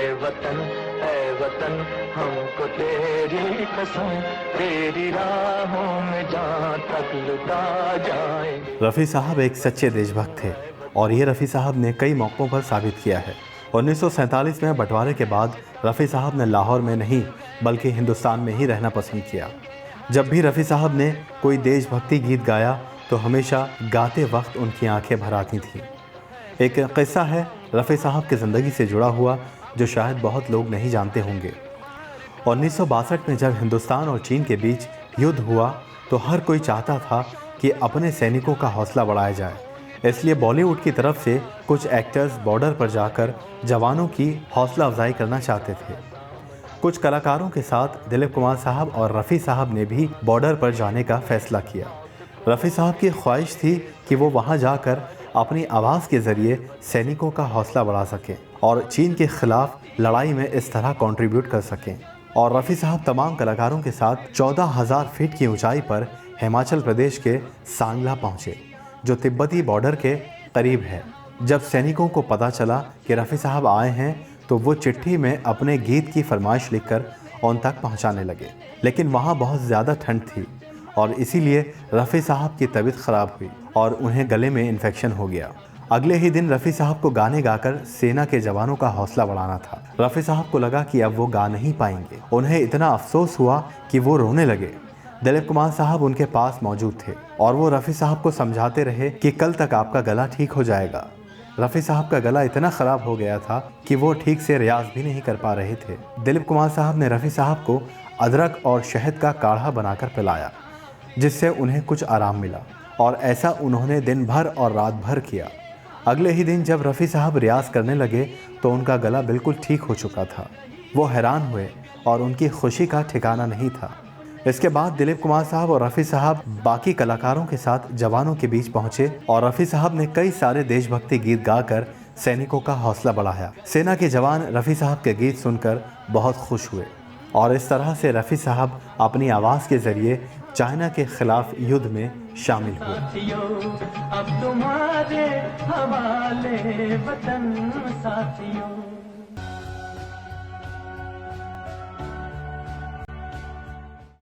ऐ वतन हमको तेरी कसम, तेरी राहों में जहाँ तक लुटा जाए। रफ़ी साहब एक सच्चे देशभक्त थे और ये रफ़ी साहब ने कई मौक़ों पर साबित किया है। 1947 में बंटवारे के बाद रफ़ी साहब ने लाहौर में नहीं बल्कि हिंदुस्तान में ही रहना पसंद किया। जब भी रफ़ी साहब ने कोई देशभक्ति गीत गाया तो हमेशा गाते वक्त उनकी आंखें भर आती थीं। एक किस्सा है रफ़ी साहब की ज़िंदगी से जुड़ा हुआ जो शायद बहुत लोग नहीं जानते होंगे। 1962 में जब हिंदुस्तान और चीन के बीच युद्ध हुआ तो हर कोई चाहता था कि अपने सैनिकों का हौसला बढ़ाया जाए, इसलिए बॉलीवुड की तरफ से कुछ एक्टर्स बॉर्डर पर जाकर जवानों की हौसला अफजाई करना चाहते थे। कुछ कलाकारों के साथ दिलीप कुमार साहब और रफ़ी साहब ने भी बॉर्डर पर जाने का फैसला किया। रफ़ी साहब की ख्वाहिश थी कि वो वहाँ जाकर अपनी आवाज़ के ज़रिए सैनिकों का हौसला बढ़ा सकें और चीन के ख़िलाफ़ लड़ाई में इस तरह कंट्रीब्यूट कर सकें। और रफ़ी साहब तमाम कलाकारों के साथ 14,000 फीट की ऊंचाई पर हिमाचल प्रदेश के सांगला पहुँचे, जो तिब्बती बॉर्डर के करीब है। जब सैनिकों को पता चला कि रफ़ी साहब आए हैं तो वो चिट्ठी में अपने गीत की फरमाइश लिखकर उन तक पहुँचाने लगे, लेकिन वहाँ बहुत ज़्यादा ठंड थी और इसीलिए रफ़ी साहब की तबीयत ख़राब हुई और उन्हें गले में इन्फेक्शन हो गया। अगले ही दिन रफ़ी साहब को गाने गाकर सेना के जवानों का हौसला बढ़ाना था। रफ़ी साहब को लगा कि अब वो गा नहीं पाएंगे। उन्हें इतना अफसोस हुआ कि वो रोने लगे। दिलीप कुमार साहब उनके पास मौजूद थे और वो रफ़ी साहब को समझाते रहे कि कल तक आपका गला ठीक हो जाएगा। रफ़ी साहब का गला इतना ख़राब हो गया था कि वो ठीक से रियाज भी नहीं कर पा रहे थे। दिलीप कुमार साहब ने रफ़ी साहब को अदरक और शहद का काढ़ा बनाकर पिलाया, जिससे उन्हें कुछ आराम मिला और ऐसा उन्होंने दिन भर और रात भर किया। अगले ही दिन जब रफ़ी साहब रियाज करने लगे तो उनका गला बिल्कुल ठीक हो चुका था। वो हैरान हुए और उनकी खुशी का ठिकाना नहीं था। इसके बाद दिलीप कुमार साहब और रफ़ी साहब बाकी कलाकारों के साथ जवानों के बीच पहुंचे और रफ़ी साहब ने कई सारे देशभक्ति गीत गाकर सैनिकों का हौसला बढ़ाया। सेना के जवान रफ़ी साहब के गीत सुनकर बहुत खुश हुए और इस तरह से रफ़ी साहब अपनी आवाज़ के ज़रिए चाइना के खिलाफ युद्ध में शामिल हुए। अब तुम्हारे हवाले वतन साथियों।